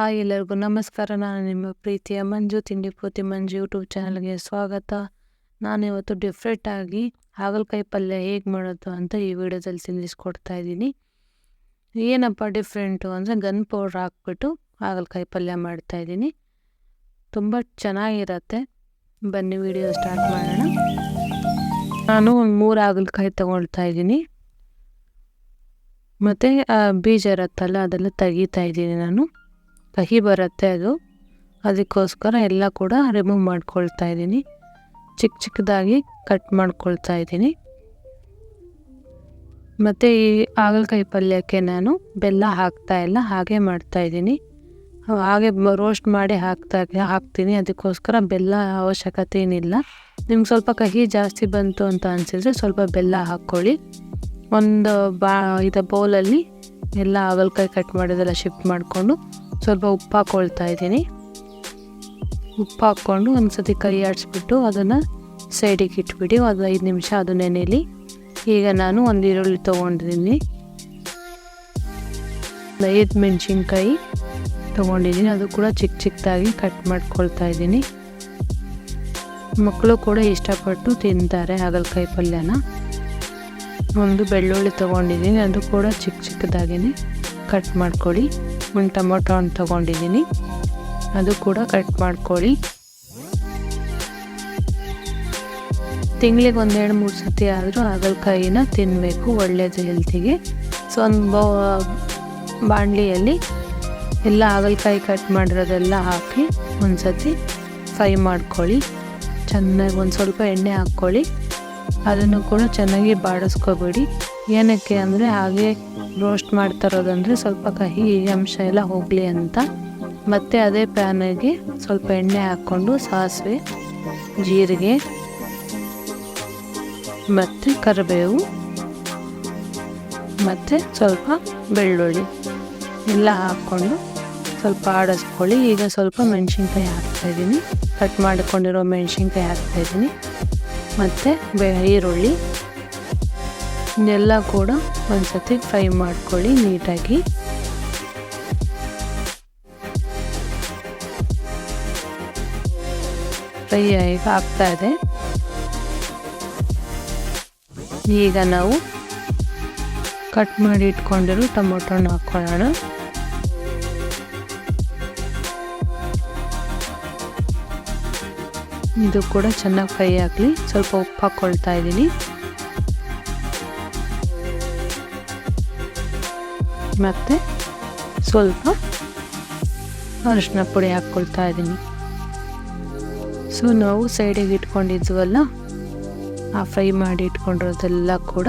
Hi ಎಲ್ಲರಿಗೂ ನಮಸ್ಕಾರ. ನಾನು ನಿಮ್ಮ ಪ್ರೀತಿಯ ಮಂಜು ತಿಂಡಿಪೋತಿ ಮಂಜು ಯೂಟ್ಯೂಬ್ ಚಾನಲ್ಗೆ ಸ್ವಾಗತ. ನಾನಿವತ್ತು ಡಿಫ್ರೆಂಟಾಗಿ ಹಾಗಲಕಾಯಿ ಪಲ್ಯ ಹೇಗೆ ಮಾಡೋದು ಅಂತ ಈ ವಿಡಿಯೋದಲ್ಲಿ ತಿಳಿಸ್ಕೊಡ್ತಾ ಇದ್ದೀನಿ. ಏನಪ್ಪ ಡಿಫ್ರೆಂಟು ಅಂದರೆ ಗನ್ ಪೌಡ್ರ್ ಹಾಕ್ಬಿಟ್ಟು ಹಾಗಲಕಾಯಿ ಪಲ್ಯ ಮಾಡ್ತಾಯಿದ್ದೀನಿ. ತುಂಬ ಚೆನ್ನಾಗಿರತ್ತೆ. ಬನ್ನಿ ವಿಡಿಯೋ ಸ್ಟಾರ್ಟ್ ಮಾಡೋಣ. ನಾನು ಒಂದು 3 ಹಾಗಲಕಾಯಿ ತೊಗೊಳ್ತಾ ಇದ್ದೀನಿ. ಮತ್ತು ಬೀಜ ಇರುತ್ತಲ್ಲ ಅದೆಲ್ಲ ತೆಗಿತಾ ಇದ್ದೀನಿ. ನಾನು ಕಹಿ ಬರುತ್ತೆ ಅದು, ಅದಕ್ಕೋಸ್ಕರ ಎಲ್ಲ ಕೂಡ ರಿಮೂವ್ ಮಾಡ್ಕೊಳ್ತಾ ಇದ್ದೀನಿ. ಚಿಕ್ಕ ಚಿಕ್ಕದಾಗಿ ಕಟ್ ಮಾಡ್ಕೊಳ್ತಾ ಇದ್ದೀನಿ. ಮತ್ತು ಈ ಹಾಗಲಕಾಯಿ ಪಲ್ಯಕ್ಕೆ ನಾನು ಬೆಲ್ಲ ಹಾಕ್ತಾಯಿಲ್ಲ, ಹಾಗೆ ಮಾಡ್ತಾಯಿದ್ದೀನಿ. ಹಾಗೆ ರೋಸ್ಟ್ ಮಾಡಿ ಹಾಕ್ತೀನಿ. ಅದಕ್ಕೋಸ್ಕರ ಬೆಲ್ಲ ಅವಶ್ಯಕತೆ ಏನಿಲ್ಲ. ನಿಮ್ಗೆ ಸ್ವಲ್ಪ ಕಹಿ ಜಾಸ್ತಿ ಬಂತು ಅಂತ ಅನಿಸಿದ್ರೆ ಸ್ವಲ್ಪ ಬೆಲ್ಲ ಹಾಕ್ಕೊಳ್ಳಿ. ಒಂದು ಬೌಲಲ್ಲಿ ಎಲ್ಲ ಹಾಗಲಕಾಯಿ ಕಟ್ ಮಾಡಿದೆಲ್ಲ ಶಿಫ್ಟ್ ಮಾಡಿಕೊಂಡು ಸ್ವಲ್ಪ ಉಪ್ಪು ಹಾಕ್ಕೊಳ್ತಾ ಇದ್ದೀನಿ. ಉಪ್ಪು ಹಾಕ್ಕೊಂಡು ಒಂದು ಸತಿ ಕೈ ಆಡಿಸ್ಬಿಟ್ಟು ಅದನ್ನು ಸೈಡಿಗೆ ಇಟ್ಬಿಡಿ. ಒಂದು 5 ನಿಮಿಷ ಅದು ನೆನೆಯಲಿ. ಈಗ ನಾನು ಒಂದು ಈರುಳ್ಳಿ ತೊಗೊಂಡಿದ್ದೀನಿ, 5 ಮೆಣಸಿನ್ಕಾಯಿ ತೊಗೊಂಡಿದ್ದೀನಿ. ಅದು ಕೂಡ ಚಿಕ್ಕ ಚಿಕ್ಕದಾಗಿ ಕಟ್ ಮಾಡ್ಕೊಳ್ತಾ ಇದ್ದೀನಿ. ಮಕ್ಕಳು ಕೂಡ ಇಷ್ಟಪಟ್ಟು ತಿಂತಾರೆ ಹಾಗಲಕಾಯಿ ಪಲ್ಯನ. ಒಂದು ಬೆಳ್ಳುಳ್ಳಿ ತೊಗೊಂಡಿದ್ದೀನಿ, ಅದು ಕೂಡ ಚಿಕ್ಕ ಚಿಕ್ಕದಾಗಿ ಕಟ್ ಮಾಡ್ಕೊಳ್ಳಿ. ಒಂದು ಟೊಮೊಟೊ ಹಣ್ಣು ತೊಗೊಂಡಿದ್ದೀನಿ, ಅದು ಕೂಡ ಕಟ್ ಮಾಡ್ಕೊಳ್ಳಿ. ತಿಂಗಳಿಗೆ 1-2-3 ಸತಿ ಆದರೂ ಹಾಗಲಕಾಯಿನ ತಿನ್ನಬೇಕು, ಒಳ್ಳೆಯದು ಹೆಲ್ತಿಗೆ. ಸೊ ಒಂದು ಬಾಣಲಿಯಲ್ಲಿ ಎಲ್ಲ ಹಾಗಲಕಾಯಿ ಕಟ್ ಮಾಡಿರೋದೆಲ್ಲ ಹಾಕಿ ಒಂದು ಸತಿ ಫ್ರೈ ಮಾಡ್ಕೊಳ್ಳಿ. ಚೆನ್ನಾಗಿ ಒಂದು ಸ್ವಲ್ಪ ಎಣ್ಣೆ ಹಾಕ್ಕೊಳ್ಳಿ. ಅದನ್ನು ಕೂಡ ಚೆನ್ನಾಗಿ ಬಾಡಿಸ್ಕೋಬೇಡಿ. ಏನಕ್ಕೆ ಅಂದರೆ ಹಾಗೆ ರೋಸ್ಟ್ ಮಾಡ್ತಾ ಇರೋದಂದರೆ ಸ್ವಲ್ಪ ಕಹಿ ಅಂಶ ಎಲ್ಲ ಹೋಗಲಿ ಅಂತ. ಮತ್ತು ಅದೇ ಪ್ಯಾನಿಗೆ ಸ್ವಲ್ಪ ಎಣ್ಣೆ ಹಾಕ್ಕೊಂಡು ಸಾಸಿವೆ, ಜೀರಿಗೆ ಮತ್ತು ಕರಿಬೇವು ಮತ್ತು ಸ್ವಲ್ಪ ಬೆಳ್ಳುಳ್ಳಿ ಎಲ್ಲ ಹಾಕ್ಕೊಂಡು ಸ್ವಲ್ಪ ಆಡಿಸ್ಕೊಳ್ಳಿ. ಈಗ ಸ್ವಲ್ಪ ಮೆಣಸಿನ್ಕಾಯಿ ಹಾಕ್ತಾಯಿದ್ದೀನಿ, ಕಟ್ ಮಾಡಿಕೊಂಡಿರೋ ಮೆಣಸಿನ್ಕಾಯಿ ಹಾಕ್ತಾಯಿದ್ದೀನಿ. ಮತ್ತು ಈರುಳ್ಳಿ ಇದೆಲ್ಲ ಕೂಡ ಒಂದು ಸತಿ ಫ್ರೈ ಮಾಡ್ಕೊಳ್ಳಿ ನೀಟಾಗಿ. ಫ್ರೈ ಆಗ್ತಾ ಇದೆ. ಈಗ ನಾವು ಕಟ್ ಮಾಡಿ ಇಟ್ಕೊಂಡಿರೋ ಟೊಮೊಟೊನ ಹಾಕ್ಕೊಳ್ಳೋಣ. ಇದು ಕೂಡ ಚೆನ್ನಾಗಿ ಫ್ರೈ ಆಗಲಿ. ಸ್ವಲ್ಪ ಉಪ್ಪು ಹಾಕ್ಕೊಳ್ತಾ ಇದ್ದೀನಿ ಮತ್ತು ಸ್ವಲ್ಪ ಅರಿಶಿನ ಪುಡಿ ಹಾಕ್ಕೊಳ್ತಾ ಇದ್ದೀನಿ. ಸೊ ನಾವು ಸೈಡಿಗೆ ಇಟ್ಕೊಂಡಿದ್ವಲ್ಲ, ಆ ಫ್ರೈ ಮಾಡಿ ಇಟ್ಕೊಂಡಿರೋದೆಲ್ಲ ಕೂಡ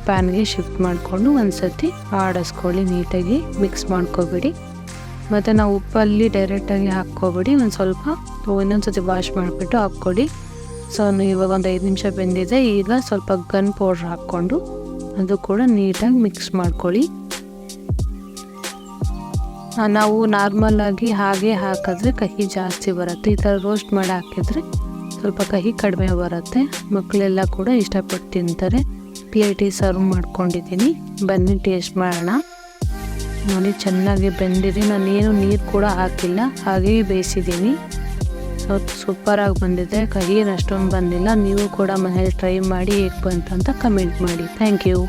ಪ್ಯಾನ್ಗೆ ಶಿಫ್ಟ್ ಮಾಡಿಕೊಂಡು ಒಂದು ಸತಿ ಆಡಿಸ್ಕೊಳ್ಳಿ. ನೀಟಾಗಿ ಮಿಕ್ಸ್ ಮಾಡ್ಕೊಬೇಡಿ. ಮತ್ತು ನಾವು ಉಪ್ಪಲ್ಲಿ ಡೈರೆಕ್ಟಾಗಿ ಹಾಕ್ಕೊಬೇಡಿ. ಒಂದು ಸ್ವಲ್ಪ ಇನ್ನೊಂದು ಸತಿ ವಾಶ್ ಮಾಡಿಬಿಟ್ಟು ಹಾಕ್ಕೊಡಿ. ಸೊ ಇವಾಗ ಒಂದು 5 ನಿಮಿಷ ಬೆಂದಿದೆ. ಈಗ ಸ್ವಲ್ಪ ಗನ್ ಪೌಡ್ರ್ ಹಾಕ್ಕೊಂಡು ಅದು ಕೂಡ ನೀಟಾಗಿ ಮಿಕ್ಸ್ ಮಾಡ್ಕೊಳ್ಳಿ. ನಾವು ನಾರ್ಮಲಾಗಿ ಹಾಗೆ ಹಾಕಿದ್ರೆ ಕಹಿ ಜಾಸ್ತಿ ಬರುತ್ತೆ. ಈ ಥರ ರೋಸ್ಟ್ ಮಾಡಿ ಹಾಕಿದರೆ ಸ್ವಲ್ಪ ಕಹಿ ಕಡಿಮೆ ಬರುತ್ತೆ. ಮಕ್ಕಳೆಲ್ಲ ಕೂಡ ಇಷ್ಟಪಟ್ಟು ತಿಂತಾರೆ. ಪ್ಲೇಟಿಗೆ ಸರ್ವ್ ಮಾಡ್ಕೊಂಡಿದ್ದೀನಿ. ಬನ್ನಿ ಟೇಸ್ಟ್ ಮಾಡೋಣ. ನೋಡಿ ಚೆನ್ನಾಗಿ ಬೆಂದಿದೆ. ನಾನೇನು ನೀರು ಕೂಡ ಹಾಕಿಲ್ಲ, ಹಾಗೆಯೇ ಬೇಯಿಸಿದ್ದೀನಿ. ಸೊ ಸೂಪರಾಗಿ ಬಂದಿದೆ. ಕಹಿ ಅಷ್ಟೊಂದು ಬಂದಿಲ್ಲ. ನೀವು ಕೂಡ ಮನೇಲಿ ಟ್ರೈ ಮಾಡಿ ಹೇಗೆ ಬಂತು ಅಂತ ಕಮೆಂಟ್ ಮಾಡಿ. Thank you.